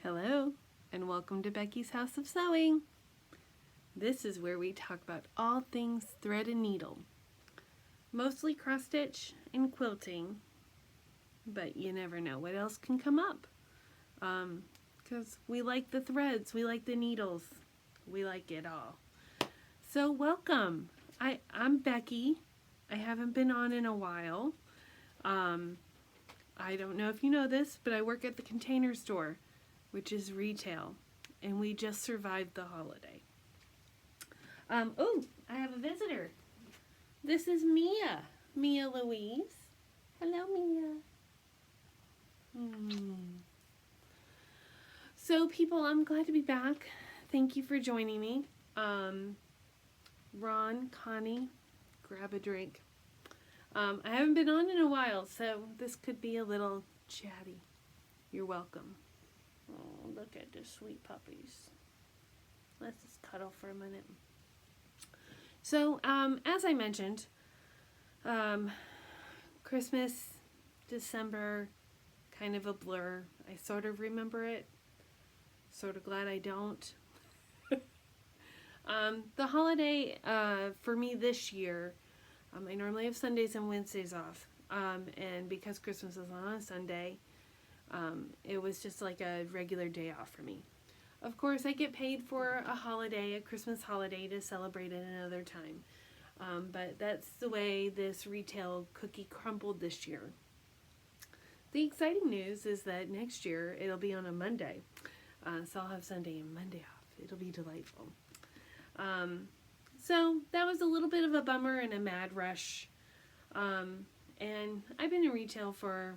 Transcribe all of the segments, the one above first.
Hello, and welcome to Becky's House of Sewing. This is where we talk about all things thread and needle. Mostly cross stitch and quilting, but you never know what else can come up. Because we like the threads, we like the needles, we like it all. So welcome. I'm Becky. I haven't been on in a while. I don't know if you know this, but I work at the Container Store, which is retail, and we just survived the holiday. Oh, I have a visitor. This is Mia Louise. Hello, Mia. So, people, I'm glad to be back. Thank you for joining me. Ron, Connie, grab a drink. I haven't been on in a while, so this could be a little chatty. You're welcome. Oh, look at the sweet puppies. Let's just cuddle for a minute. So, as I mentioned, Christmas, December, kind of a blur. I sort of remember it. Sort of glad I don't. The holiday for me this year, I normally have Sundays and Wednesdays off. And because Christmas is on a Sunday, it was just like a regular day off for me. Of course, I get paid for a holiday, a Christmas holiday, to celebrate at another time. But that's the way this retail cookie crumbled this year. The exciting news is that next year it'll be on a Monday. So I'll have Sunday and Monday off. It'll be delightful. So that was a little bit of a bummer and a mad rush. And I've been in retail for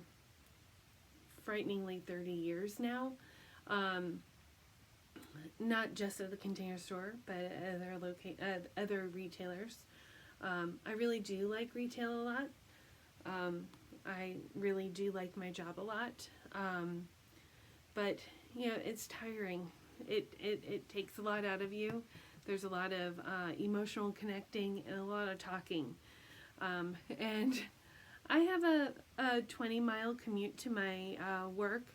frighteningly 30 years now. Not just at the Container Store, but at other retailers. I really do like retail a lot. I really do like my job a lot. But you know, it's tiring. It takes a lot out of you. There's a lot of emotional connecting and a lot of talking. And I have a 20-mile commute to my work.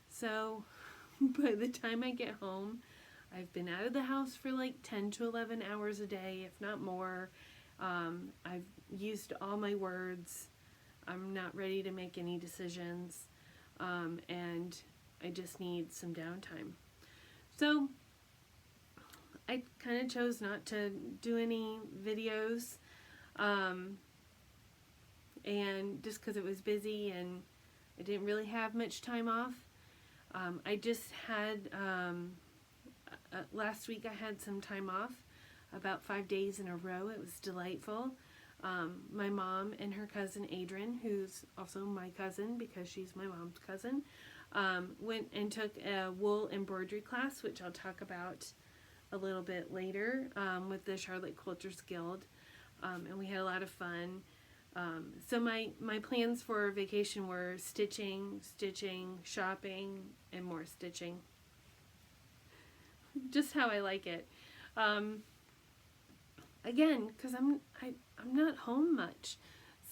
So by the time I get home, I've been out of the house for like 10 to 11 hours a day, if not more. I've used all my words. I'm not ready to make any decisions. And I just need some downtime. So I kind of chose not to do any videos. And just because it was busy and I didn't really have much time off. I just had, last week I had some time off, about 5 days in a row. It was delightful. My mom and her cousin Adrian, who's also my cousin because she's my mom's cousin, went and took a wool embroidery class, which I'll talk about a little bit later, with the Charlotte Quilters Guild. And we had a lot of fun. So my plans for vacation were stitching, shopping, and more stitching. Just how I like it. Again, because I'm not home much,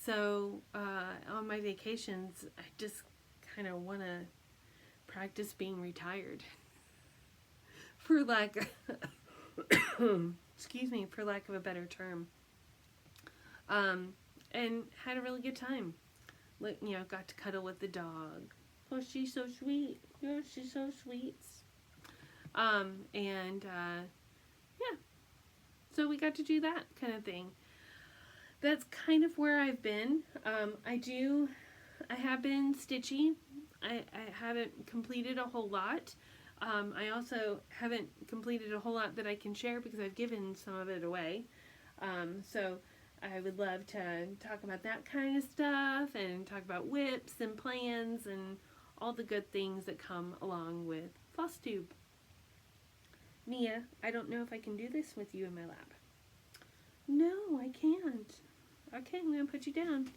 so on my vacations I just kind of want to practice being retired, for lack excuse me, for lack of a better term. And had a really good time. You know, got to cuddle with the dog. Oh, she's so sweet. Yeah, she's so sweet. Yeah. So we got to do that kind of thing. That's kind of where I've been. I have been stitching. I haven't completed a whole lot. I also haven't completed a whole lot that I can share because I've given some of it away. So I would love to talk about that kind of stuff and talk about whips and plans and all the good things that come along with Flosstube. Mia, I don't know if I can do this with you in my lap. No, I can't. Okay, I'm going to put you down.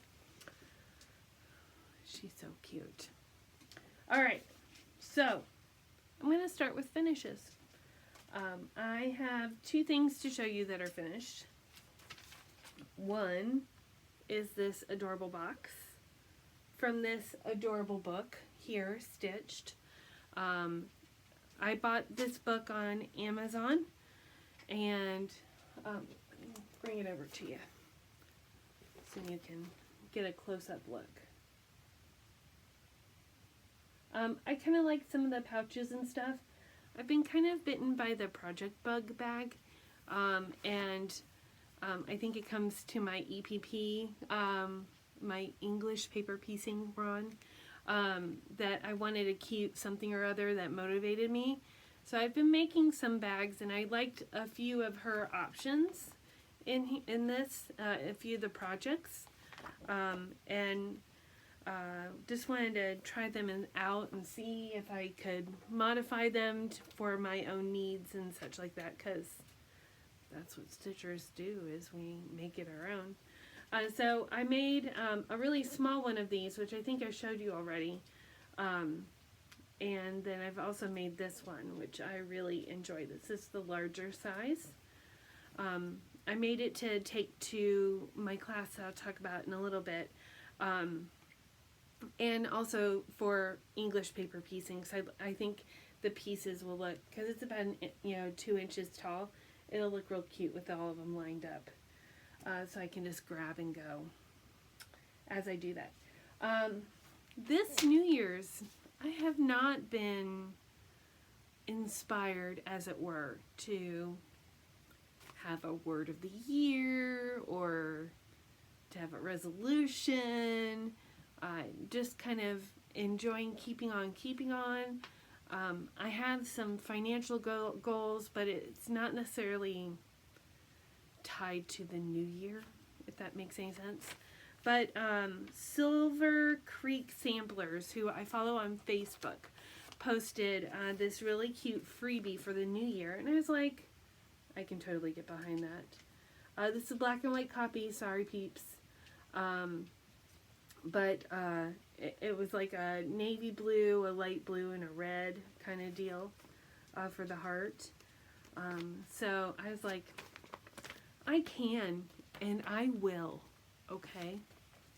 She's so cute. Alright, so I'm going to start with finishes. I have two things to show you that are finished. One is this adorable box from this adorable book here, Stitched. I bought this book on Amazon, and let me bring it over to you so you can get a close-up look. I kind of like some of the pouches and stuff. I've been kind of bitten by the Project Bug bag, and I think it comes to my EPP, my English paper piecing run, that I wanted a cute something or other that motivated me. So I've been making some bags, and I liked a few of her options in this, a few of the projects, and just wanted to try them out and see if I could modify them for my own needs and such like that, because that's what stitchers do, is we make it our own. So I made a really small one of these, which I think I showed you already, and then I've also made this one, which I really enjoy. This is the larger size. I made it to take to my class that I'll talk about in a little bit, and also for English paper piecing, because I think the pieces will look, because it's about 2 inches tall, it'll look real cute with all of them lined up. So I can just grab and go as I do that. This New Year's, I have not been inspired, as it were, to have a word of the year or to have a resolution. Just kind of enjoying keeping on. I have some financial goals, but it's not necessarily tied to the new year, if that makes any sense. But Silver Creek Samplers, who I follow on Facebook, posted this really cute freebie for the new year, and I was like, I can totally get behind that. This is a black and white copy, sorry peeps. But it was like a navy blue, a light blue, and a red kind of deal for the heart. So I was like, I can and I will, okay?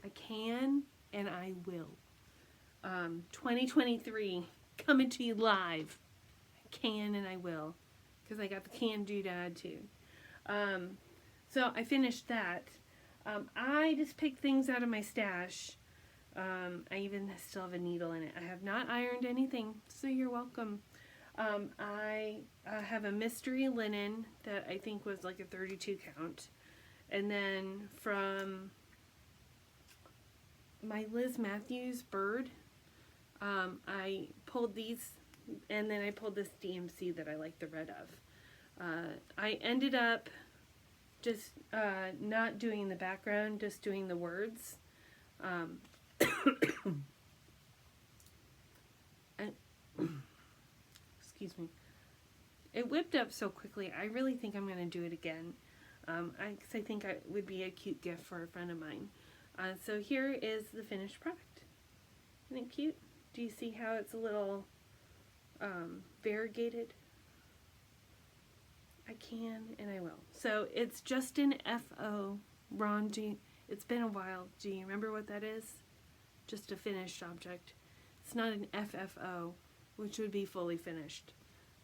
I can and I will. 2023, coming to you live. I can and I will, because I got the can doodad too. So I finished that. I just picked things out of my stash. I even still have a needle in it. I have not ironed anything, so you're welcome. I have a mystery linen that I think was like a 32 count. And then from my Liz Matthews bird, I pulled these, and then I pulled this DMC that I like the red of. I ended up just not doing the background, just doing the words. Excuse me. It whipped up so quickly. I really think I'm going to do it again. I think it would be a cute gift for a friend of mine. So here is the finished product. Isn't it cute? Do you see how it's a little variegated? I can and I will. So it's just an FO. Ron, it's been a while. Do you remember what that is? Just a finished object. It's not an FFO, which would be fully finished,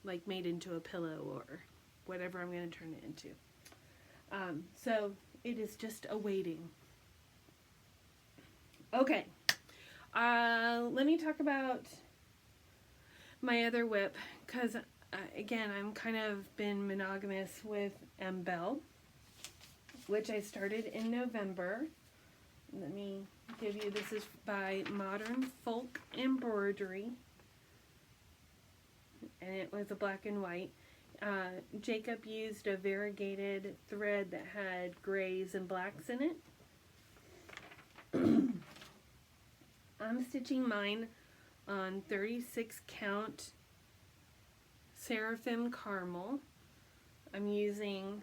like made into a pillow or whatever I'm going to turn it into. So it is just awaiting. Okay. Let me talk about my other whip, because again, I'm kind of been monogamous with Bell, which I started in November. Let me give you, this is by Modern Folk Embroidery, and it was a black and white. Jacob used a variegated thread that had grays and blacks in it. I'm stitching mine on 36 count Seraphim Caramel. I'm using,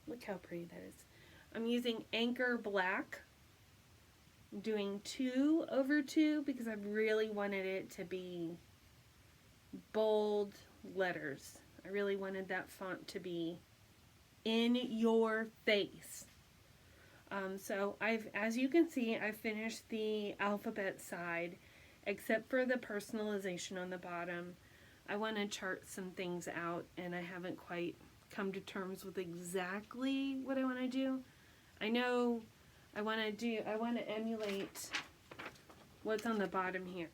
look how pretty that is. I'm using Anchor Black. I'm doing 2/2 because I really wanted it to be bold letters. I really wanted that font to be in your face. So as you can see, I've finished the alphabet side, except for the personalization on the bottom. I want to chart some things out, and I haven't quite come to terms with exactly what I want to do. I know I want to emulate what's on the bottom here.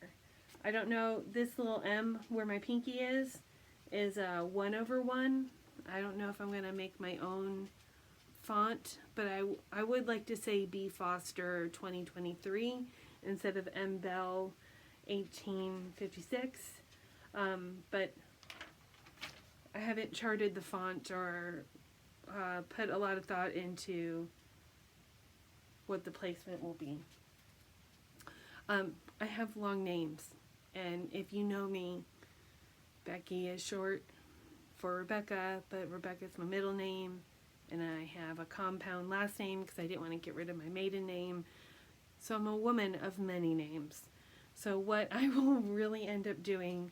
I don't know, this little M where my pinky is a 1/1. I don't know if I'm going to make my own font, but I would like to say B. Foster 2023 instead of M. Bell 1856. But I haven't charted the font or put a lot of thought into what the placement will be. I have long names, and if you know me, Becky is short for Rebecca, but Rebecca's my middle name, and I have a compound last name because I didn't want to get rid of my maiden name. So I'm a woman of many names. So what I will really end up doing,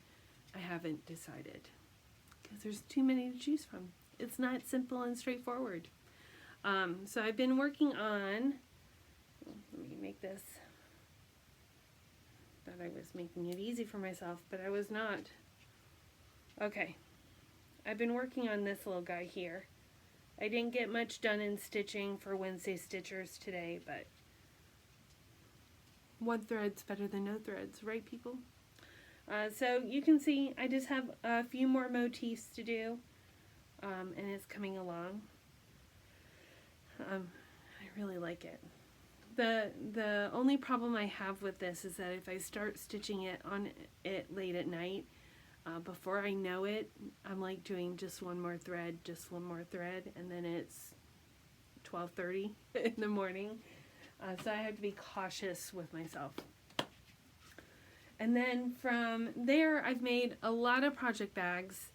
I haven't decided, because there's too many to choose from. It's not simple and straightforward. So I've been working on, let me make this, thought I was making it easy for myself, but I was not. Okay, I've been working on this little guy here. I didn't get much done in stitching for Wednesday Stitchers today, but one thread's better than no threads, right people? So you can see I just have a few more motifs to do, and it's coming along. I really like it. The only problem I have with this is that if I start stitching it on it late at night, before I know it, I'm like doing just one more thread, and then it's 12:30 in the morning. So I have to be cautious with myself. And then from there, I've made a lot of project bags,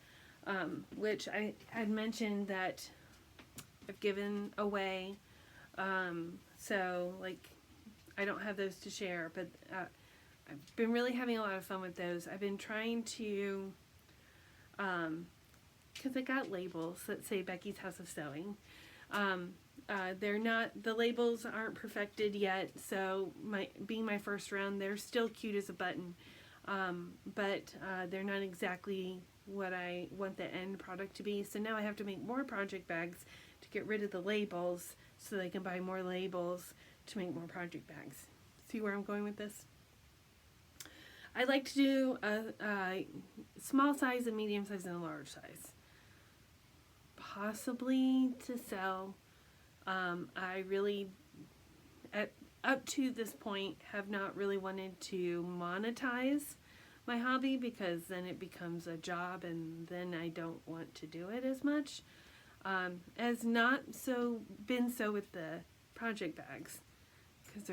which I had mentioned that I've given away. So, like, I don't have those to share, but I've been really having a lot of fun with those. I've been trying to, because I got labels that say Becky's House of Sewing. They're not, the labels aren't perfected yet, so being my first round, they're still cute as a button, but they're not exactly what I want the end product to be. So now I have to make more project bags to get rid of the labels so they can buy more labels to make more project bags. See where I'm going with this? I like to do a small size, a medium size, and a large size. Possibly to sell. I really, up to this point, have not really wanted to monetize my hobby, because then it becomes a job and then I don't want to do it as much. As not been so with the project bags, because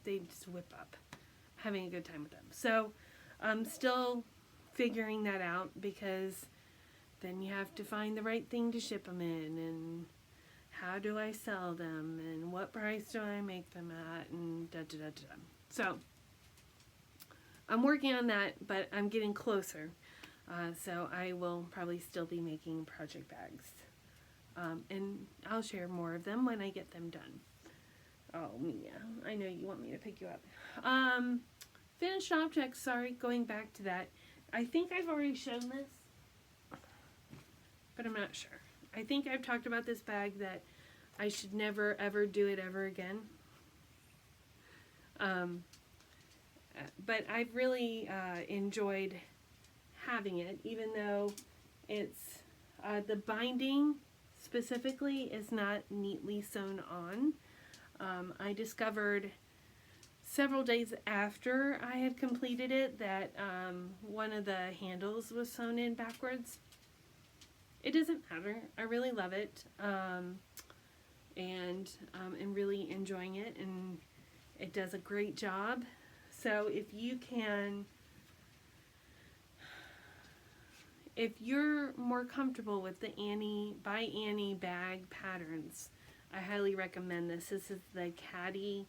they just whip up. Having a good time with them. So I'm still figuring that out, because then you have to find the right thing to ship them in, and how do I sell them, and what price do I make them at, and da da da da. So I'm working on that, but I'm getting closer. So I will probably still be making project bags. And I'll share more of them when I get them done. Oh, Mia, I know you want me to pick you up. Finished objects, sorry, going back to that. I think I've already shown this, but I'm not sure. I think I've talked about this bag, that I should never ever do it ever again. But I've really enjoyed having it, even though it's, the binding specifically is not neatly sewn on. I discovered several days after I had completed it that one of the handles was sewn in backwards. It doesn't matter. I really love it, and I'm really enjoying it, and it does a great job. So if you're more comfortable with the Annie by Annie bag patterns, I highly recommend this. This is the Caddy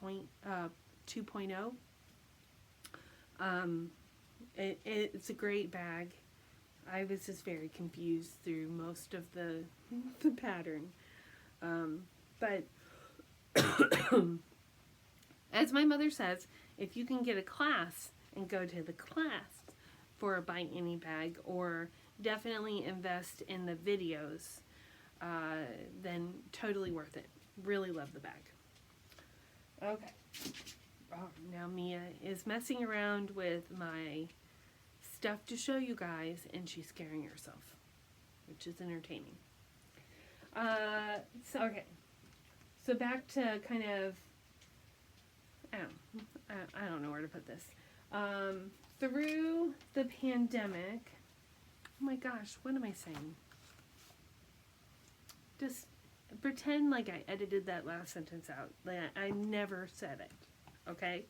2.0. It's a great bag. I was just very confused through most of the pattern. But as my mother says, if you can get a class and go to the class, for a buy any bag, or definitely invest in the videos, then totally worth it. Really love the bag. Okay. Oh, now Mia is messing around with my stuff to show you guys, and she's scaring herself, which is entertaining. Okay. So back to kind of, I don't know where to put this. Through the pandemic, oh my gosh, what am I saying? Just pretend like I edited that last sentence out. Like I never said it, okay?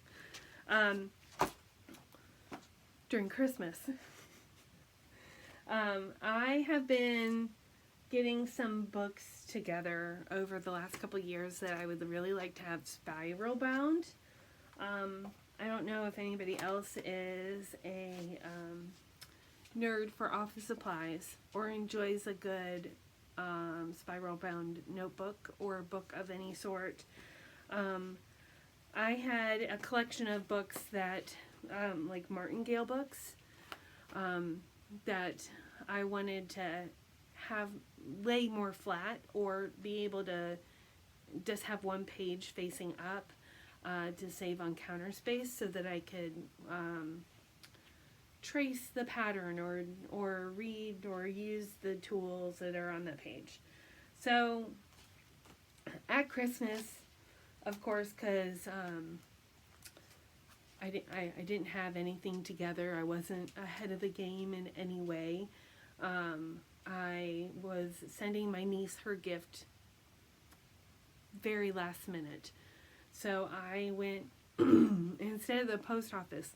During Christmas, I have been getting some books together over the last couple years that I would really like to have spiral bound. I don't know if anybody else is a nerd for office supplies or enjoys a good spiral bound notebook or book of any sort. I had a collection of books that, like martingale books, that I wanted to have lay more flat or be able to just have one page facing up to save on counter space, so that I could trace the pattern or read or use the tools that are on the page. So at Christmas, of course, because I didn't have anything together, I wasn't ahead of the game in any way. I was sending my niece her gift very last minute. So I went, instead of the post office,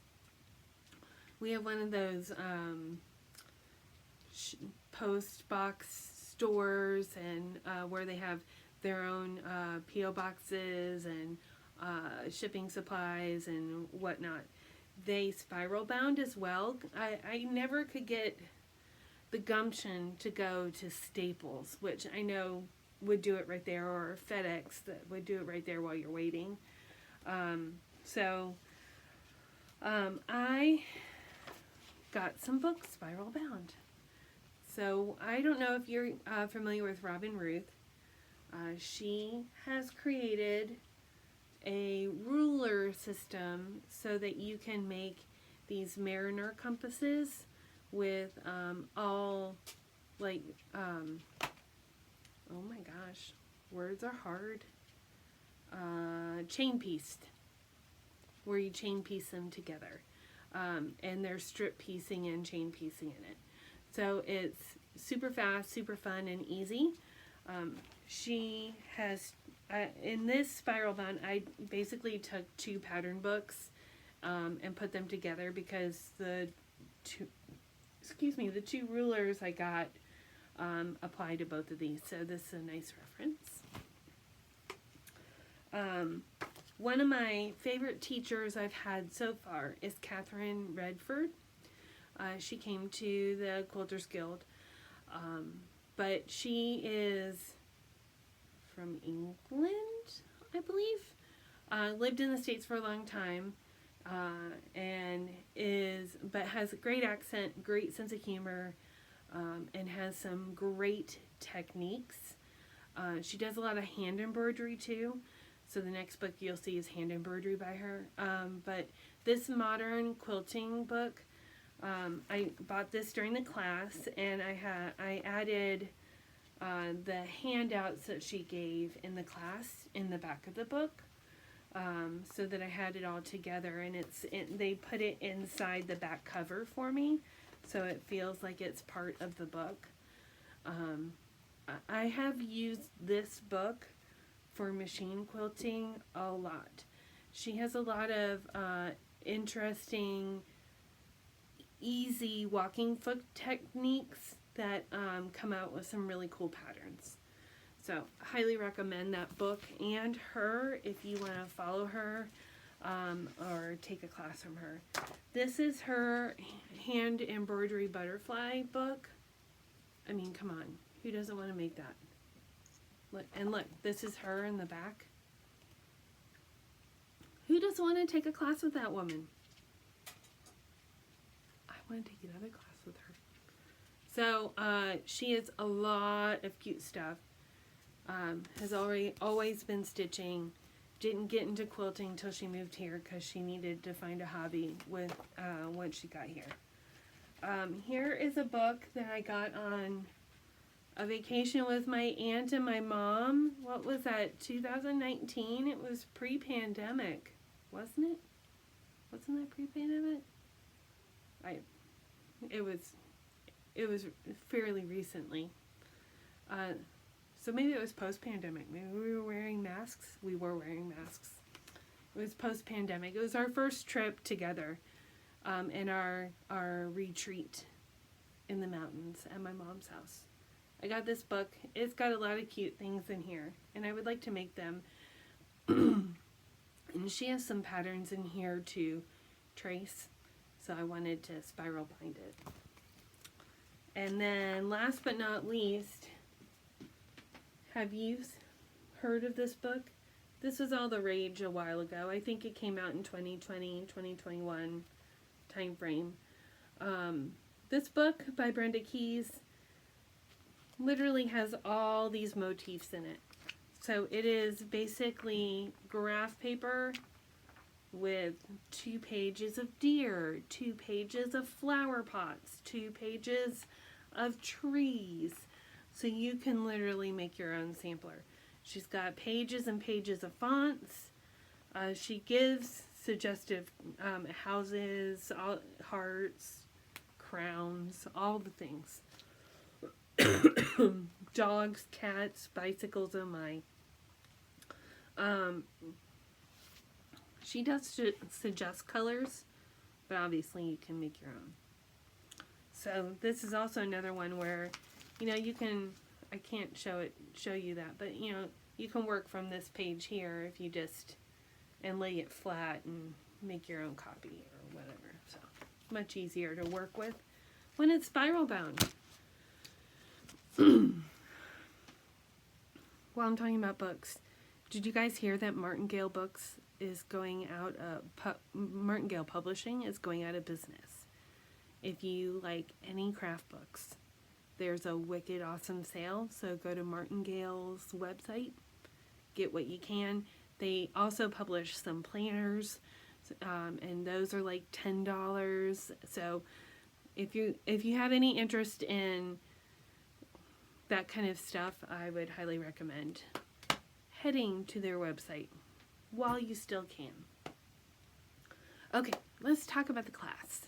we have one of those post box stores, and where they have their own P.O. boxes and shipping supplies and whatnot. They spiral bound as well. I never could get the gumption to go to Staples, which I know would do it right there, or FedEx that would do it right there while you're waiting. I got some books spiral bound. So I don't know if you're familiar with Robin Ruth. She has created a ruler system so that you can make these mariner compasses with all like oh my gosh, words are hard. Chain pieced, where you chain piece them together, and there's strip piecing and chain piecing in it. So it's super fast, super fun, and easy. She has in this spiral bound, I basically took 2 pattern books and put them together, because the two rulers I got apply to both of these. So this is a nice reference. One of my favorite teachers I've had so far is Catherine Redford. She came to the Quilters Guild, but she is from England, I believe. Lived in the States for a long time, but has a great accent, great sense of humor, and has some great techniques. She does a lot of hand embroidery too. So the next book you'll see is hand embroidery by her. But this modern quilting book, I bought this during the class, and I added the handouts that she gave in the class in the back of the book, so that I had it all together, and they put it inside the back cover for me, so it feels like it's part of the book. I have used this book for machine quilting a lot. She has a lot of interesting, easy walking foot techniques that come out with some really cool patterns. So highly recommend that book and her if you want to follow her or take a class from her. This is her hand embroidery butterfly book. I mean, come on, who doesn't want to make that? Look, and look, this is her in the back. Who doesn't want to take a class with that woman? I want to take another class with her. So she has a lot of cute stuff. Has always been stitching. Didn't get into quilting until she moved here because she needed to find a hobby with once she got here. Here is a book that I got on a vacation with my aunt and my mom. What was that, 2019? It was pre-pandemic, wasn't it? Wasn't that pre-pandemic? It was fairly recently. So maybe it was post-pandemic. Maybe we were wearing masks. We were wearing masks. It was post-pandemic. It was our first trip together, in our retreat in the mountains at my mom's house. I got this book. It's got a lot of cute things in here, and I would like to make them. And she has some patterns in here to trace, so I wanted to spiral bind it. And then last but not least, have you heard of this book? This was all the rage a while ago. I think it came out in 2020, 2021 time frame. This book by Brenda Keyes literally has all these motifs in it. So it is basically graph paper with 2 pages of deer, 2 pages of flower pots, 2 pages of trees. So you can literally make your own sampler. She's got pages and pages of fonts. She gives suggestive houses, hearts, crowns, all the things. Dogs, cats, bicycles, oh my. She does suggest colors, but obviously you can make your own. So this is also another one where, you know, you can, I can't show you that, but you know, you can work from this page here if you just, and lay it flat and make your own copy or whatever. So much easier to work with when it's spiral bound. While I'm talking about books, did you guys hear that Martingale Books is going out, Martingale Publishing is going out of business? If you like any craft books, there's a wicked awesome sale, so go to Martingale's website, get what you can. They also publish some planners, and those are like $10. So if you have any interest in that kind of stuff, I would highly recommend heading to their website while you still can. Okay, let's talk about the class.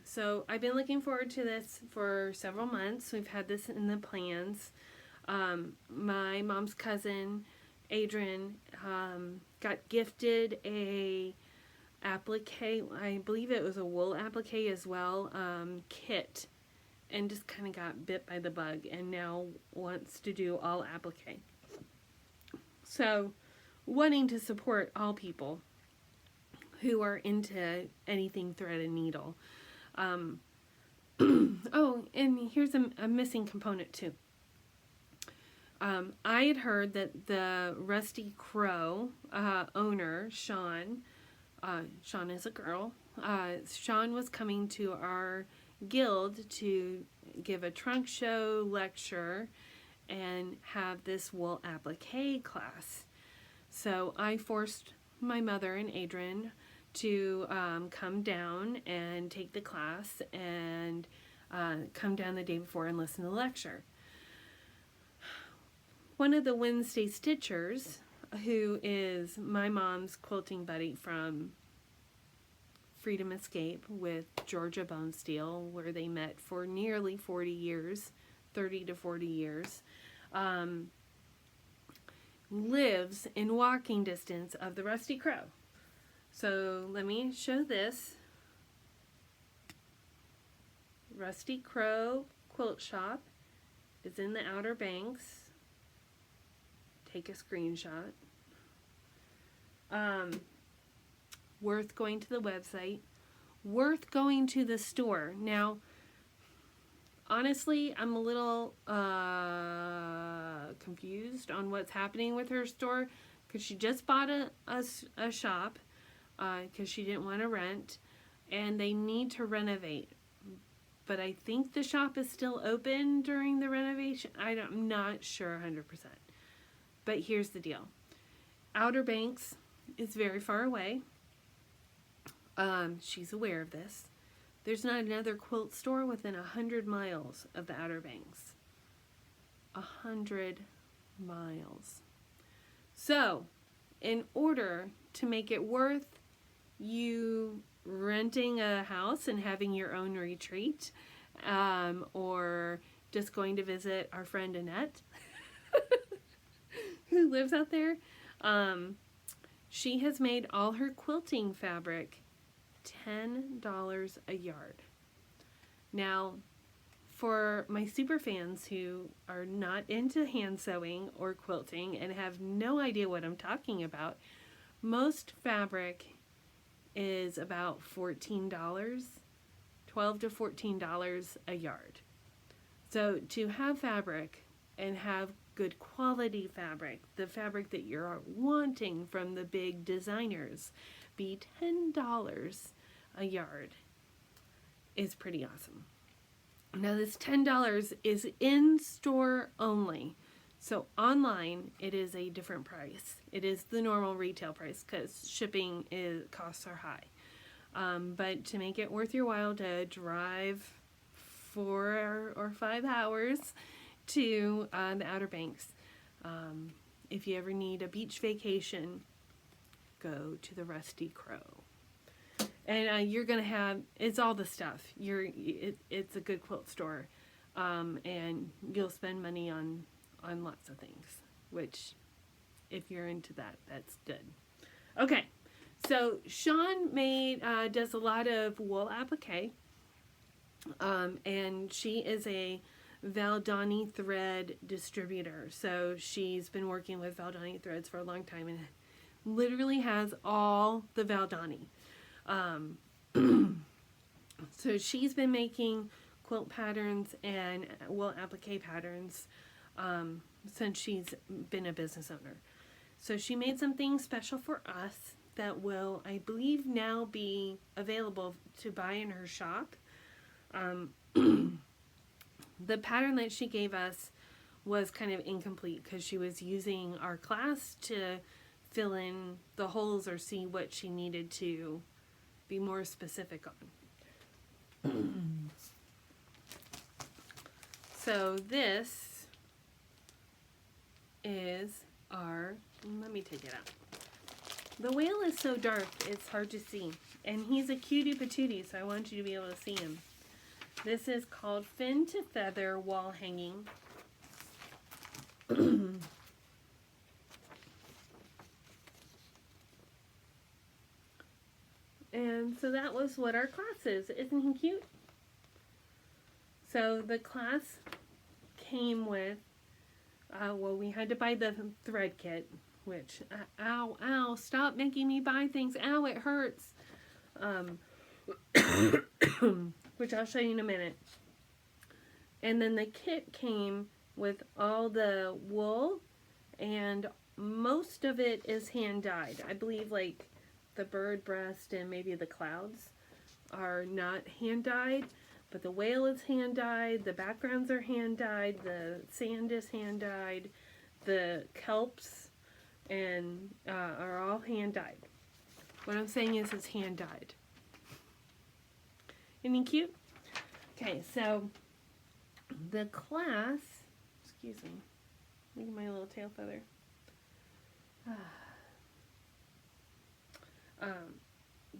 So I've been looking forward to this for several months. We've had this in the plans. My mom's cousin, Adrian, got gifted a applique, I believe it was a wool applique as well, kit, and just kind of got bit by the bug and now wants to do all applique. So, wanting to support all people who are into anything thread and needle. Oh, and here's a missing component too. I had heard that the Rusty Crow owner, Sean is a girl, Sean was coming to our guild to give a trunk show lecture and have this wool applique class. So I forced my mother and Adrian to come down and take the class and come down the day before and listen to the lecture. One of the Wednesday Stitchers, who is my mom's quilting buddy from Freedom Escape with Georgia Bonesteel, where they met for nearly 40 years, 30 to 40 years, lives in walking distance of the Rusty Crow. So let me show this. Rusty Crow Quilt Shop is in the Outer Banks. Take a screenshot. Worth going to the website. Worth going to the store. Now, honestly, I'm a little confused on what's happening with her store, because she just bought a shop because she didn't want to rent. and they need to renovate. But I think the shop is still open during the renovation. I'm not sure 100%. But here's the deal. Outer Banks is very far away. She's aware of this. There's not another quilt store within 100 miles of the Outer Banks. 100 miles. So, in order to make it worth you renting a house and having your own retreat, or just going to visit our friend Annette, who lives out there, she has made all her quilting fabric $10 a yard. Now, for my super fans who are not into hand sewing or quilting and have no idea what I'm talking about, most fabric is about $14, $12 to $14 a yard. So to have fabric and have good quality fabric, the fabric that you're wanting from the big designers, be $10 a yard is pretty awesome. Now this $10 is in store only. So online it is a different price. It is the normal retail price because shipping costs are high. But to make it worth your while to drive 4 or 5 hours to the Outer Banks, if you ever need a beach vacation, go to the Rusty Crow. And you're gonna have, it's all the stuff. It's a good quilt store, and you'll spend money on lots of things. Which, if you're into that, that's good. Okay, so Sean does a lot of wool applique, and she is a Valdani thread distributor. So she's been working with Valdani threads for a long time and literally has all the Valdani. So she's been making quilt patterns and wool applique patterns since she's been a business owner. So she made something special for us that will, I believe, now be available to buy in her shop. The pattern that she gave us was kind of incomplete because she was using our class to fill in the holes or see what she needed to be more specific on. So this is our, let me take it out. The whale is so dark it's hard to see, and he's a cutie patootie, so I want you to be able to see him. This is called Fin to Feather Wall Hanging. And so that was what our class is. Isn't he cute? So the class came with, well, we had to buy the thread kit, which, ow, stop making me buy things. Ow, it hurts. Which I'll show you in a minute. And then the kit came with all the wool, and most of it is hand dyed. I believe like the bird breast and maybe the clouds are not hand dyed, but the whale is hand dyed, the backgrounds are hand dyed, the sand is hand dyed, the kelps and are all hand dyed. What I'm saying is it's hand dyed. Isn't he cute? Okay, so the class, excuse me, look at my little tail feather.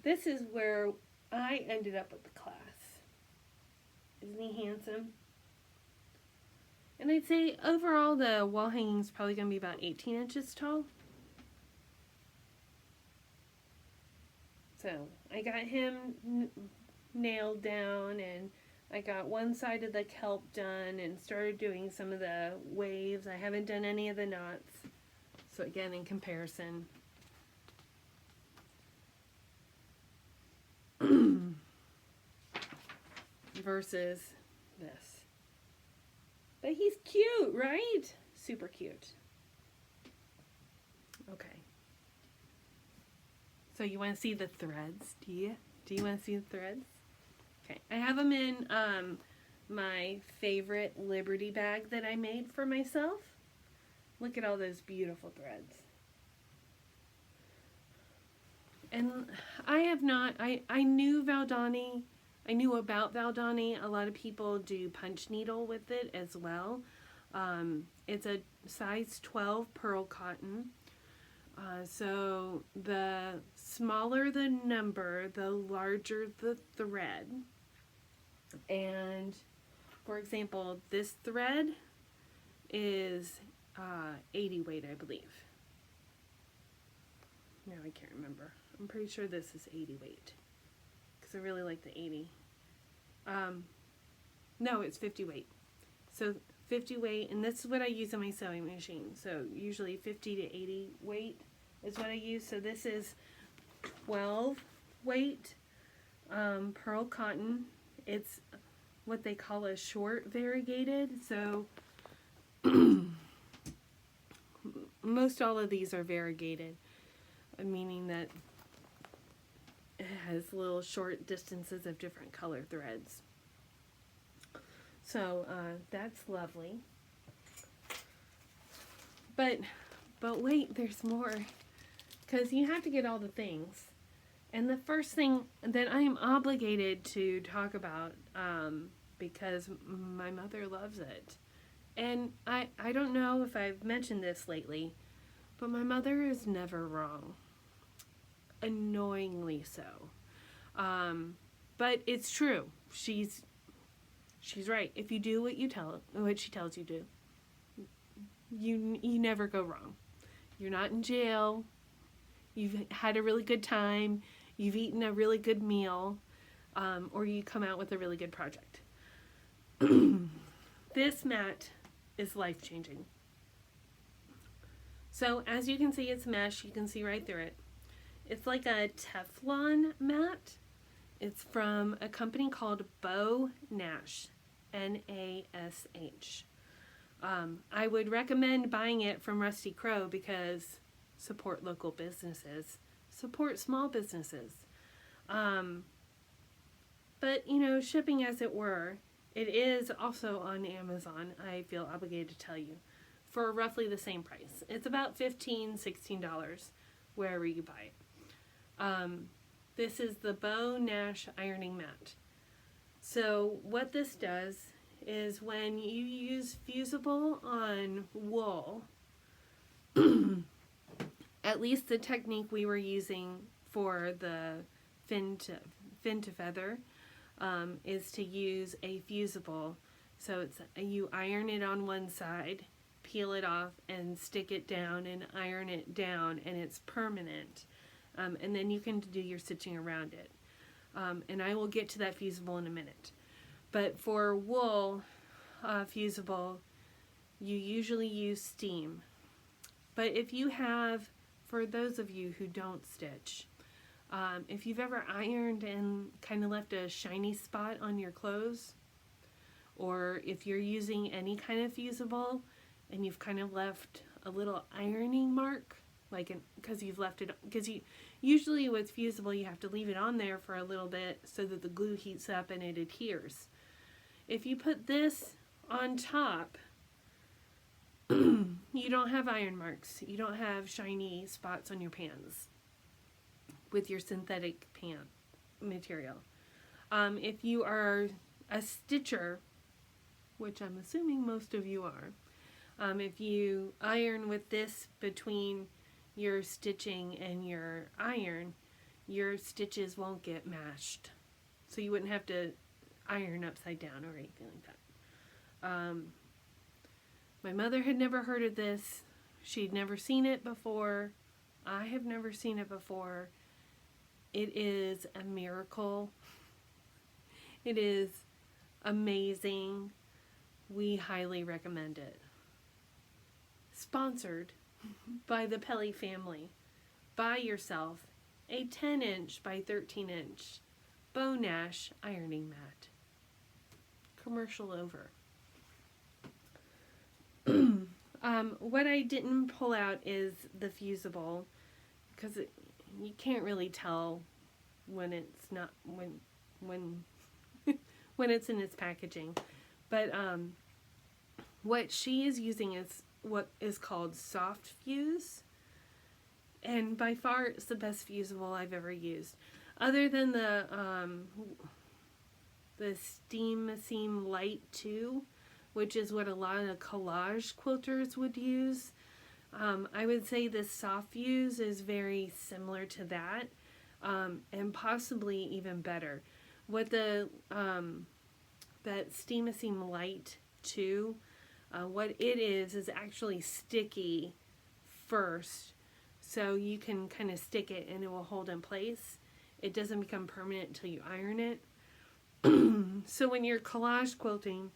This is where I ended up with the class. Isn't he handsome? And I'd say overall the wall hanging is probably going to be about 18 inches tall. So I got him nailed down, and I got one side of the kelp done and started doing some of the waves. I haven't done any of the knots. So again, in comparison, versus this. But he's cute, right? Super cute. Okay. So you want to see the threads? Do Do you want to see the threads? Okay, I have them in my favorite Liberty bag that I made for myself. Look at all those beautiful threads. And I knew Valdani, I knew about Valdani. A lot of people do punch needle with it as well. It's a size 12 pearl cotton. So the smaller the number, the larger the thread. And for example, this thread is 80 weight, I believe. No, I can't remember. I'm pretty sure this is 80 weight because I really like the 80. No, it's 50 weight. So 50 weight, and this is what I use on my sewing machine. So usually 50 to 80 weight is what I use. So this is 12 weight pearl cotton. It's what they call a short variegated. So most all of these are variegated, meaning that it has little short distances of different color threads. So that's lovely. But wait, there's more, because you have to get all the things. And the first thing that I am obligated to talk about, because my mother loves it, and I don't know if I've mentioned this lately, but my mother is never wrong. Annoyingly so. But it's true. She's right. If you do what she tells you to, you never go wrong. You're not in jail. You've had a really good time. You've eaten a really good meal, or you come out with a really good project. This mat is life-changing. So as you can see, it's mesh. You can see right through it. It's like a Teflon mat. It's from a company called Bo Nash, Nash. I would recommend buying it from Rusty Crow because support local businesses, support small businesses. But, you know, shipping as it were, it is also on Amazon, I feel obligated to tell you, for roughly the same price. It's about $15, $16 wherever you buy it. This is the Bo Nash ironing mat. So what this does is when you use fusible on wool, at least the technique we were using for the fin to feather is to use a fusible. So it's you iron it on one side, peel it off, and stick it down and iron it down, and it's permanent. And then you can do your stitching around it. And I will get to that fusible in a minute. But for wool fusible, you usually use steam. But if you have, for those of you who don't stitch, if you've ever ironed and kind of left a shiny spot on your clothes, or if you're using any kind of fusible and you've kind of left a little ironing mark, like because you've left it, because you usually with fusible you have to leave it on there for a little bit so that the glue heats up and it adheres. If you put this on top, you don't have iron marks. You don't have shiny spots on your pants with your synthetic pant material. If you are a stitcher, which I'm assuming most of you are, if you iron with this between your stitching and your iron, your stitches won't get mashed. So you wouldn't have to iron upside down or anything like that. My mother had never heard of this. She'd never seen it before. I have never seen it before. It is a miracle. It is amazing. We highly recommend it. Sponsored by the Pelly family. Buy yourself a 10-inch by 13-inch Bo Nash ironing mat. Commercial over. What I didn't pull out is the fusible, because you can't really tell when it's not, when when it's in its packaging. But what she is using is what is called soft fuse, and by far it's the best fusible I've ever used, other than the Steam Seam Light 2, which is what a lot of collage quilters would use. I would say this soft fuse is very similar to that, and possibly even better. What the that Steam Seam Light 2, what it is actually sticky first, so you can kind of stick it and it will hold in place. It doesn't become permanent until you iron it. So when you're collage quilting,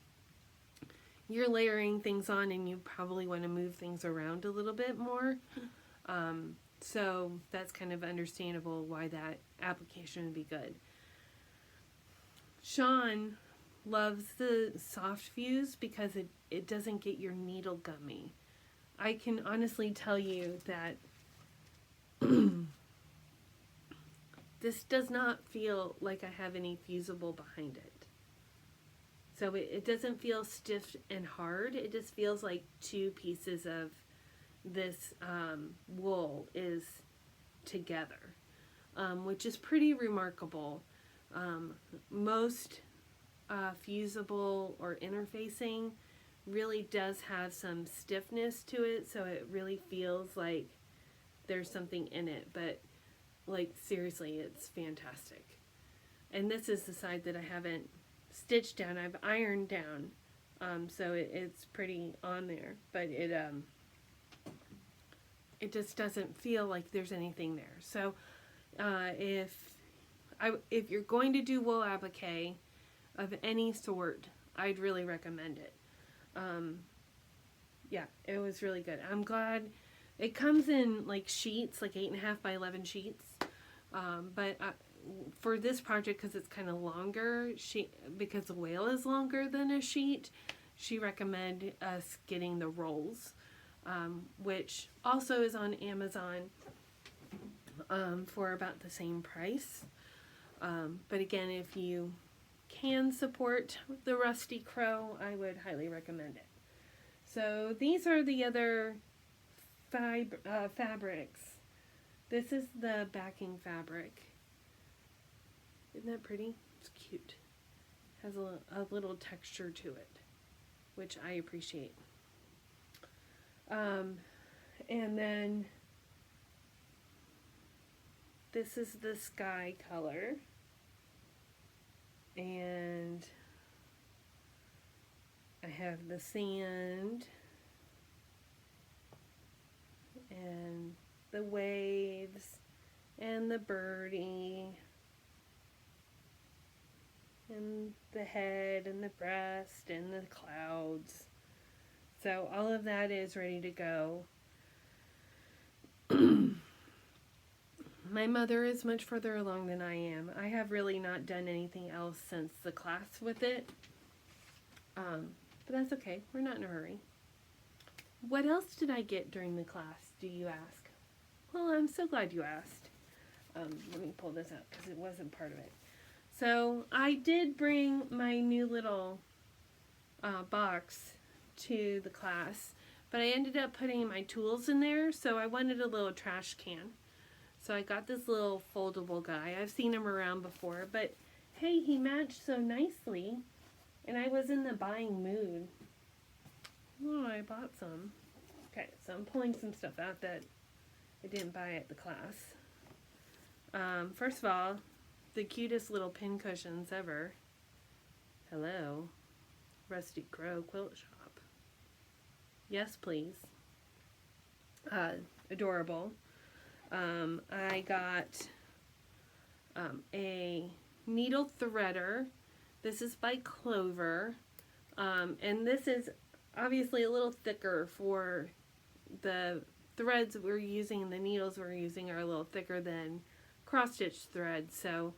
you're layering things on and you probably want to move things around a little bit more. So that's kind of understandable why that application would be good. Sean loves the soft fuse because it doesn't get your needle gummy. I can honestly tell you that this does not feel like I have any fusible behind it. So it doesn't feel stiff and hard. It just feels like two pieces of this wool is together, which is pretty remarkable. Most fusible or interfacing really does have some stiffness to it, so it really feels like there's something in it, but like seriously, it's fantastic. And this is the side that I haven't stitched down. I've ironed down, so it's pretty on there, but it just doesn't feel like there's anything there. So if you're going to do wool applique of any sort, I'd really recommend it. Yeah, it was really good. I'm glad it comes in like sheets, like 8.5 by 11 sheets. But for this project, because it's kind of longer, because the whale is longer than a sheet, she recommended us getting the rolls, which also is on Amazon for about the same price. But again, if you can support the Rusty Crow, I would highly recommend it. So these are the other fabrics. This is the backing fabric. Isn't that pretty? It's cute. Has a little texture to it, which I appreciate. And then this is the sky color. And I have the sand and the waves and the birdie and the head and the breast and the clouds. So all of that is ready to go. My mother is much further along than I am. I have really not done anything else since the class with it. But that's okay. We're not in a hurry. What else did I get during the class, do you ask? Well, I'm so glad you asked. Let me pull this out because it wasn't part of it. So I did bring my new little box to the class, but I ended up putting my tools in there, so I wanted a little trash can. So I got this little foldable guy. I've seen him around before, but hey, he matched so nicely, and I was in the buying mood. Oh, I bought some. Okay, so I'm pulling some stuff out that I didn't buy at the class. First of all, the cutest little pin cushions ever. Hello, Rusty Crow Quilt Shop. Yes, please. Adorable. I got a needle threader. This is by Clover, and this is obviously a little thicker for the threads we're using. The needles we're using are a little thicker than cross-stitch thread, so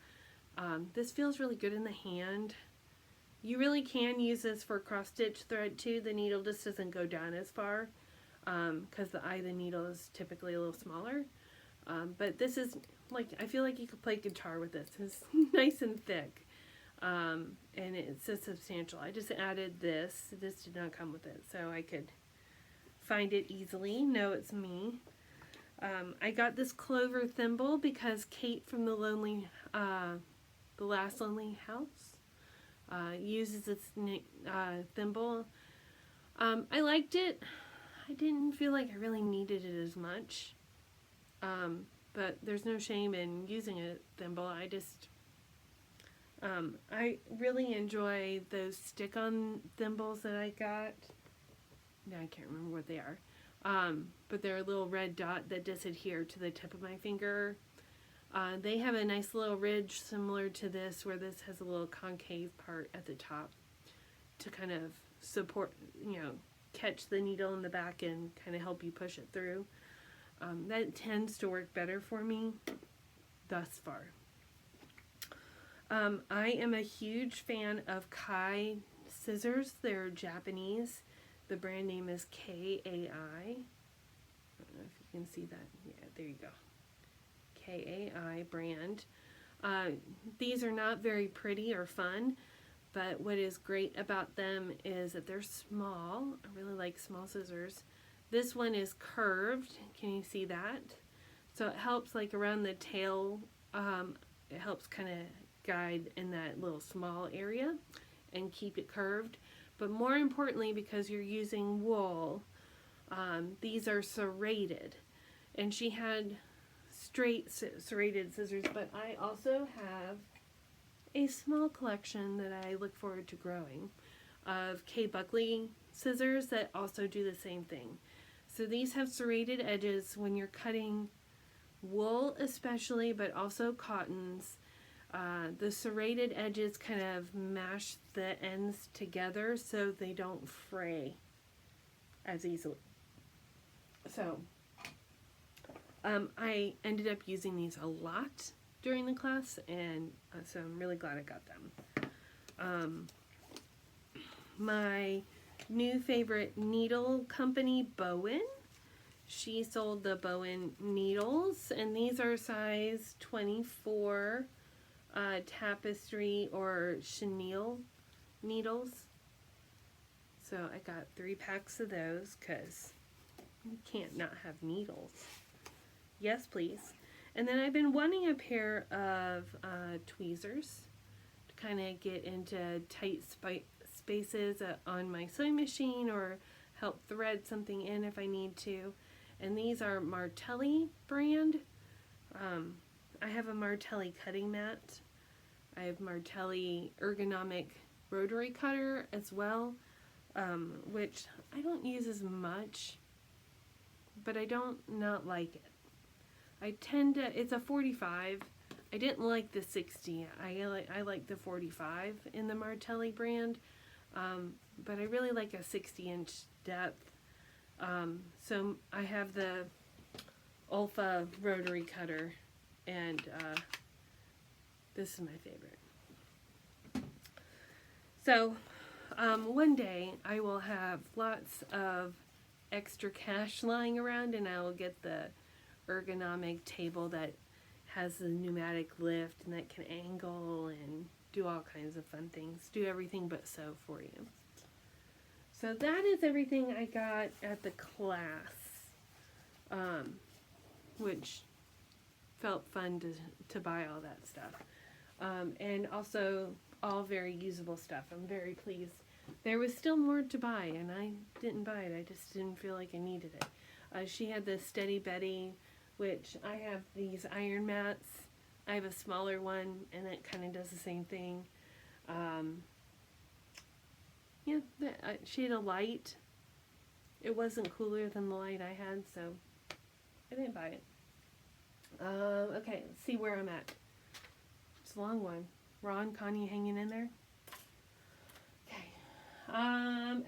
this feels really good in the hand. You really can use this for cross-stitch thread too. The needle just doesn't go down as far because the eye of the needle is typically a little smaller. But this is like, I feel like you could play guitar with this. It's nice and thick. And it's so substantial. I just added this. This did not come with it, so I could find it easily. No, it's me. I got this clover thimble because Kate from the Last Lonely House uses this thimble. I liked it. I didn't feel like I really needed it as much. But there's no shame in using a thimble. I really enjoy those stick-on thimbles that I got. No, I can't remember what they are. But they're a little red dot that does adhere to the tip of my finger. They have a nice little ridge similar to this, where this has a little concave part at the top to kind of support, catch the needle in the back and kind of help you push it through. That tends to work better for me thus far. I am a huge fan of Kai scissors. They're Japanese. The brand name is KAI. I don't know if you can see that. Yeah, there you go. KAI brand. These are not very pretty or fun, but what is great about them is that they're small. I really like small scissors. This one is curved. Can you see that? So it helps like around the tail. It helps kind of guide in that little small area and keep it curved. But more importantly, because you're using wool, these are serrated. And she had straight serrated scissors, but I also have a small collection that I look forward to growing of Kay Buckley scissors that also do the same thing. So these have serrated edges when you're cutting wool especially, but also cottons. The serrated edges kind of mash the ends together so they don't fray as easily. So I ended up using these a lot during the class, and so I'm really glad I got them. My new favorite needle company, Bowen. She sold the Bowen needles, and these are size 24 tapestry or chenille needles. So I got 3 packs of those because you can't not have needles. Yes, please. And then I've been wanting a pair of tweezers to kind of get into tight spaces on my sewing machine or help thread something in if I need to. And these are Martelli brand. I have a Martelli cutting mat. I have Martelli ergonomic rotary cutter as well, which I don't use as much, but I don't not like it. I tend to, it's a 45. I didn't like the 60. I like the 45 in the Martelli brand, but I really like a 60-inch depth. So I have the Olfa rotary cutter, and this is my favorite. So one day I will have lots of extra cash lying around, and I will get the ergonomic table that has the pneumatic lift and that can angle and do all kinds of fun things. Do everything but sew for you. So that is everything I got at the class, which felt fun to buy all that stuff. And also all very usable stuff. I'm very pleased. There was still more to buy, and I didn't buy it. I just didn't feel like I needed it. She had the Steady Betty, which I have these iron mats. I have a smaller one, and it kind of does the same thing. Yeah, she had a light. It wasn't cooler than the light I had, so I didn't buy it. Okay, let's see where I'm at. It's a long one. Ron, Connie hanging in there? Okay.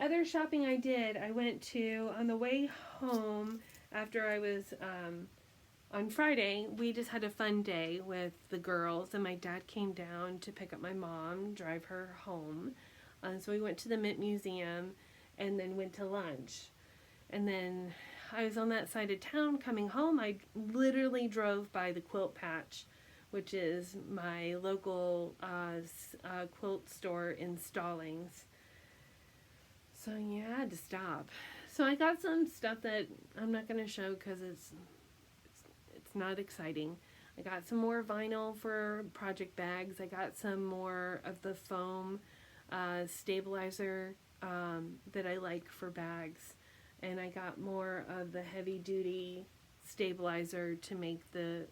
Other shopping I did, I went to, on the way home, after I was, on Friday, we just had a fun day with the girls, and my dad came down to pick up my mom, drive her home. So we went to the Mint Museum, and then went to lunch. And then I was on that side of town coming home, I literally drove by the Quilt Patch, which is my local quilt store in Stallings. So yeah, I had to stop. So I got some stuff that I'm not going to show because it's not exciting. I got some more vinyl for project bags. I got some more of the foam stabilizer that I like for bags. And I got more of the heavy duty stabilizer to make the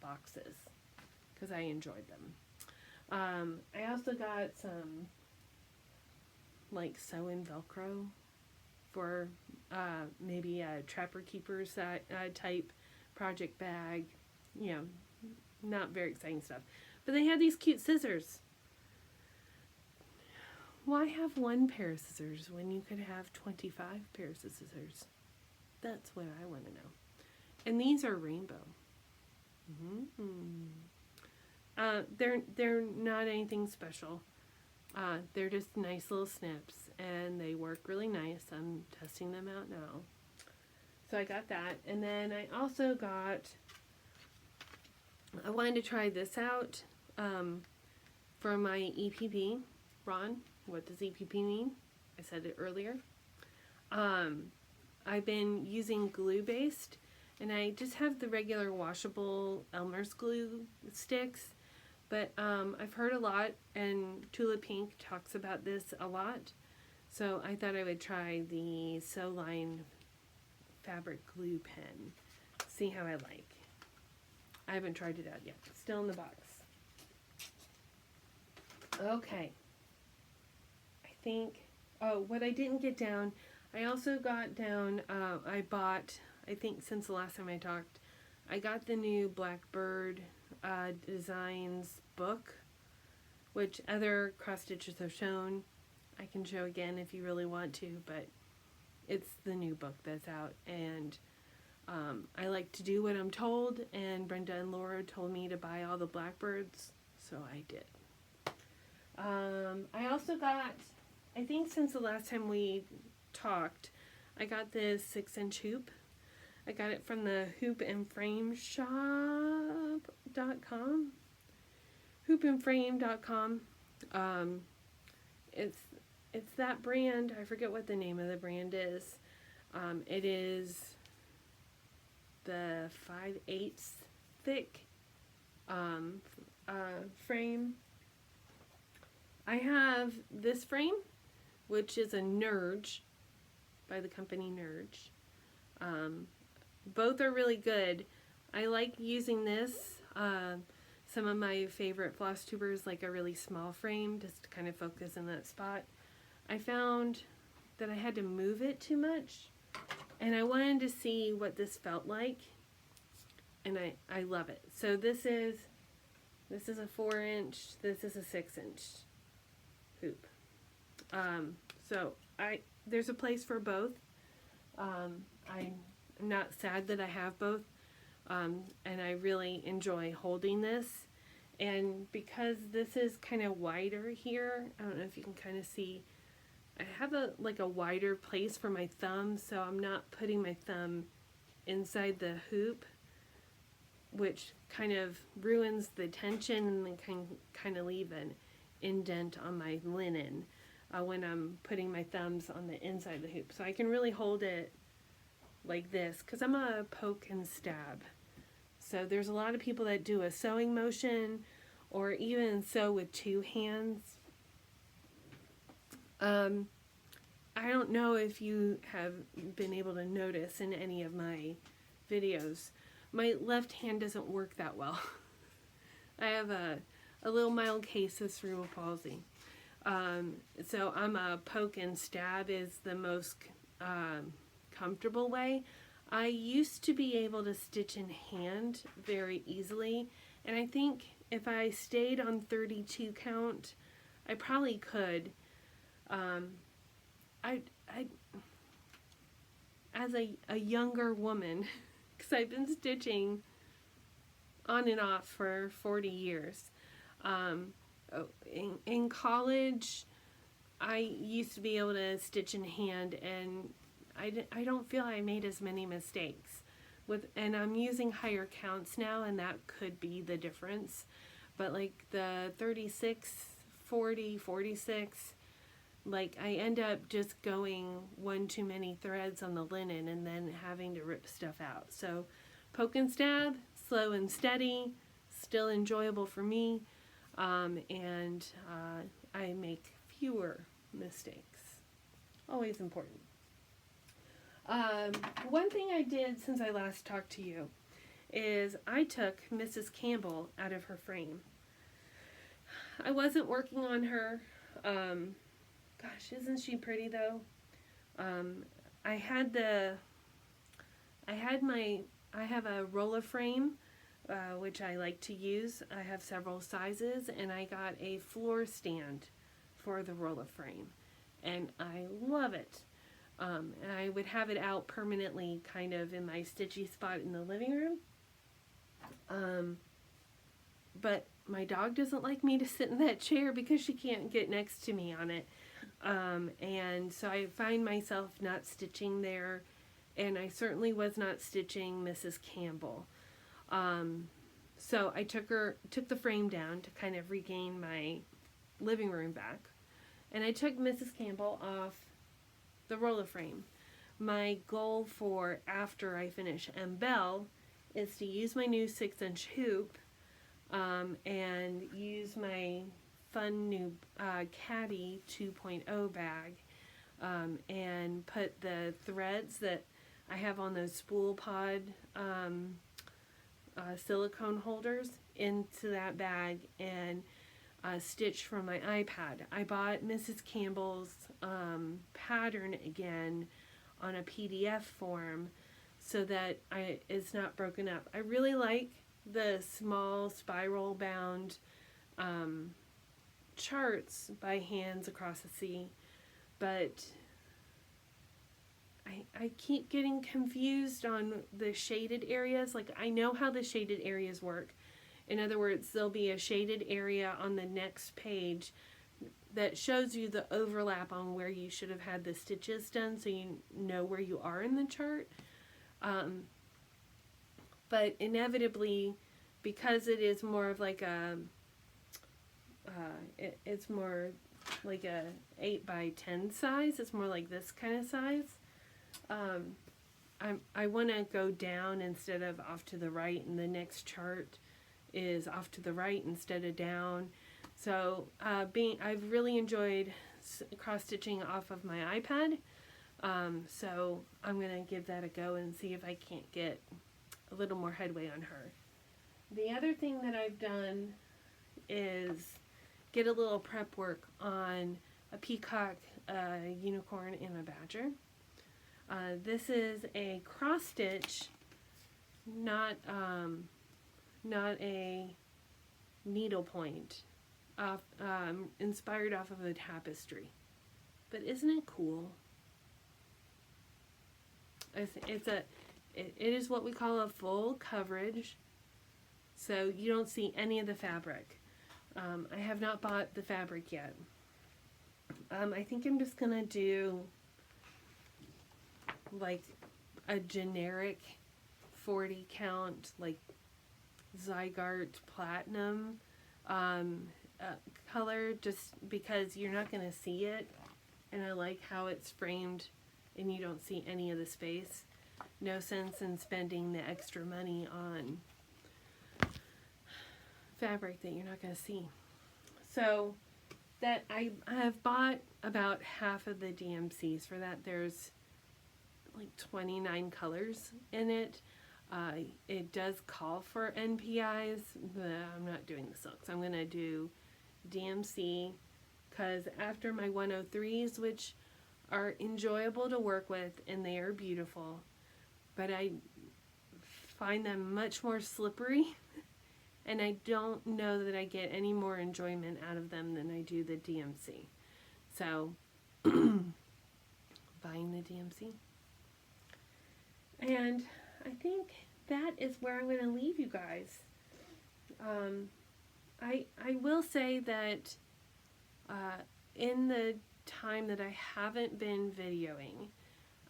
boxes because I enjoyed them. I also got some like sew-in Velcro for maybe a Trapper Keepers type project bag. You know, not very exciting stuff. But they had these cute scissors. Why have one pair of scissors when you could have 25 pairs of scissors? That's what I want to know. And these are rainbow. They're not anything special. They're just nice little snips, and they work really nice. I'm testing them out now. So I got that, and then I also got, I wanted to try this out for my EPP. Ron, what does EPP mean? I said it earlier. I've been using glue-based, and I just have the regular washable Elmer's glue sticks. But I've heard a lot, and Tula Pink talks about this a lot. So I thought I would try the Sew Line fabric glue pen. See how I like. I haven't tried it out yet. It's still in the box. Okay. I think, oh, what I didn't get down, I also got down, I bought, I think since the last time I talked, I got the new Blackbird Designs book, which other cross stitches have shown. I can show again if you really want to, but it's the new book that's out, and I like to do what I'm told, and Brenda and Laura told me to buy all the Blackbirds, so I did. I also got, I think since the last time we talked, I got this 6-inch hoop. I got it from the hoopandframeshop.com. Hoopandframe.com. It's that brand. I forget what the name of the brand is. It is the 5/8 thick frame. I have this frame, which is a Nerge by the company Nerge. Both are really good. I like using this. Some of my favorite floss tubers like a really small frame just to kind of focus in that spot. I found that I had to move it too much, and I wanted to see what this felt like, and I love it. So this is a 4-inch, this is a 6-inch hoop. So there's a place for both. I'm not sad that I have both, and I really enjoy holding this. And because this is kind of wider here, I don't know if you can kind of see, I have a wider place for my thumb, so I'm not putting my thumb inside the hoop, which kind of ruins the tension and then can kind of leave an indent on my linen when I'm putting my thumbs on the inside of the hoop. So I can really hold it like this because I'm a poke and stab. So there's a lot of people that do a sewing motion or even sew with 2 hands. I don't know if you have been able to notice in any of my videos, my left hand doesn't work that well. I have a little mild case of cerebral palsy. So I'm a poke and stab is the most comfortable way. I used to be able to stitch in hand very easily, and I think if I stayed on 32 count, I probably could. As a younger woman, because I've been stitching on and off for 40 years. In college, I used to be able to stitch in hand, and I don't feel I made as many mistakes. And I'm using higher counts now, and that could be the difference. But like the 36, 40, 46, like I end up just going one too many threads on the linen and then having to rip stuff out. So poke and stab, slow and steady, still enjoyable for me, and I make fewer mistakes. Always important. One thing I did since I last talked to you is I took Mrs. Campbell out of her frame. I wasn't working on her. Gosh, isn't she pretty though? I have a roller frame, which I like to use. I have several sizes, and I got a floor stand for the roller frame, and I love it. And I would have it out permanently kind of in my stitchy spot in the living room. But my dog doesn't like me to sit in that chair because she can't get next to me on it. And so I find myself not stitching there, and I certainly was not stitching Mrs. Campbell. So I took the frame down to kind of regain my living room back, and I took Mrs. Campbell off the roller frame. My goal for after I finish Belle is to use my new 6-inch hoop, and use my fun new Caddy 2.0 bag, and put the threads that I have on those spool pod silicone holders into that bag, and stitch from my iPad. I bought Mrs. Campbell's pattern again on a PDF form so that it's not broken up. I really like the small spiral bound charts by Hands Across the Sea, but I keep getting confused on the shaded areas. Like, I know how the shaded areas work. In other words, there'll be a shaded area on the next page that shows you the overlap on where you should have had the stitches done, so you know where you are in the chart. But inevitably, because it is more of like it's more like a 8x10 size. It's more like this kind of size. I want to go down instead of off to the right, and the next chart is off to the right instead of down. So I've really enjoyed cross stitching off of my iPad. So I'm going to give that a go and see if I can't get a little more headway on her. The other thing that I've done is get a little prep work on a peacock, a unicorn, and a badger. This is a cross stitch, not a needle point, inspired off of a tapestry. But isn't it cool? It is what we call a full coverage, so you don't see any of the fabric. I have not bought the fabric yet. I think I'm just gonna do like a generic 40 count, like Zygarde platinum color, just because you're not gonna see it, and I like how it's framed and you don't see any of the space. No sense in spending the extra money on fabric that you're not going to see. So that I have bought about half of the DMCs for that. There's like 29 colors in it. It does call for NPIs, but I'm not doing the silks. I'm going to do DMC, because after my 103s, which are enjoyable to work with and they are beautiful, but I find them much more slippery, and I don't know that I get any more enjoyment out of them than I do the DMC. So, buying the DMC. And I think that is where I'm going to leave you guys. I will say that in the time that I haven't been videoing,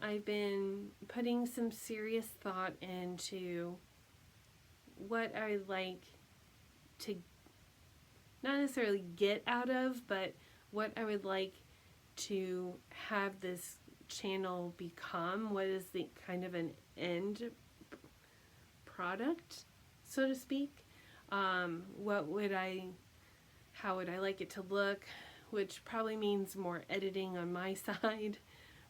I've been putting some serious thought into what I like to not necessarily get out of, but what I would like to have this channel become. What is the kind of an end product, so to speak? What would how would I like it to look? Which probably means more editing on my side.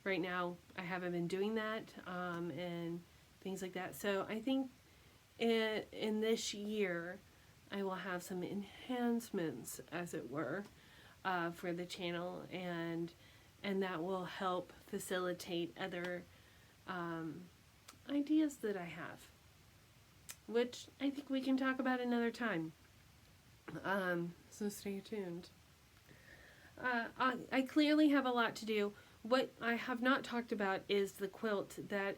Right now, I haven't been doing that, and things like that. So I think in this year, I will have some enhancements, as it were, for the channel, and that will help facilitate other ideas that I have, which I think we can talk about another time. So stay tuned. I clearly have a lot to do. What I have not talked about is the quilt that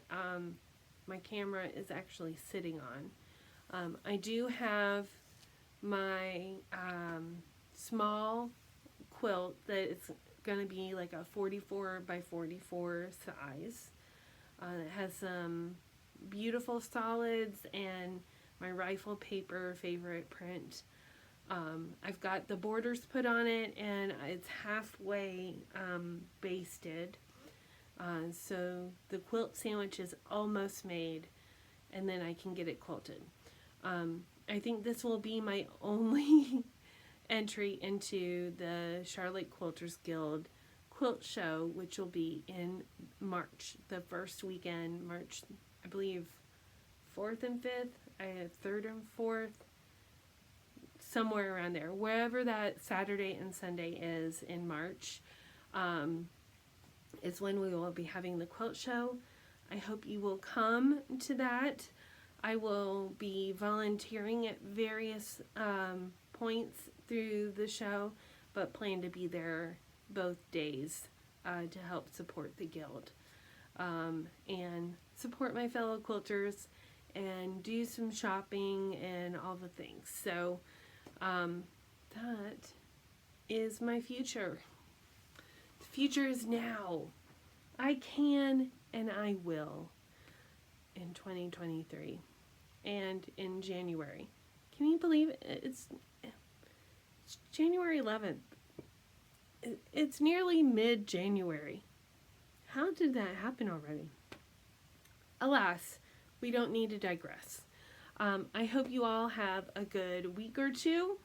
my camera is actually sitting on. I do have my small quilt that is going to be like a 44 by 44 size. It has some beautiful solids and my rifle paper favorite print. I've got the borders put on it, and it's halfway basted. So the quilt sandwich is almost made, and then I can get it quilted. I think this will be my only entry into the Charlotte Quilters Guild quilt show, which will be in March, the first weekend, March, I believe, 4th and 5th, 3rd and 4th, somewhere around there, wherever that Saturday and Sunday is in March, is when we will be having the quilt show. I hope you will come to that. I will be volunteering at various points through the show, but plan to be there both days to help support the guild and support my fellow quilters and do some shopping and all the things. So that is my future. The future is now. I can and I will in 2023 and in January. Can you believe it? It's January 11th. It's nearly mid-January. How did that happen already? Alas, we don't need to digress. I hope you all have a good week or two.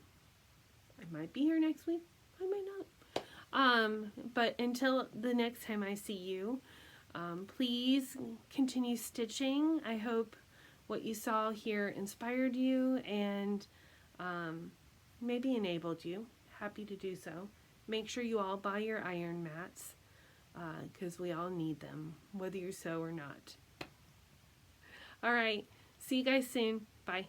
I might be here next week. I might not. But until the next time I see you, please continue stitching. I hope what you saw here inspired you and maybe enabled you. Happy to do so. Make sure you all buy your iron mats because we all need them, whether you sew or not. All right. See you guys soon. Bye.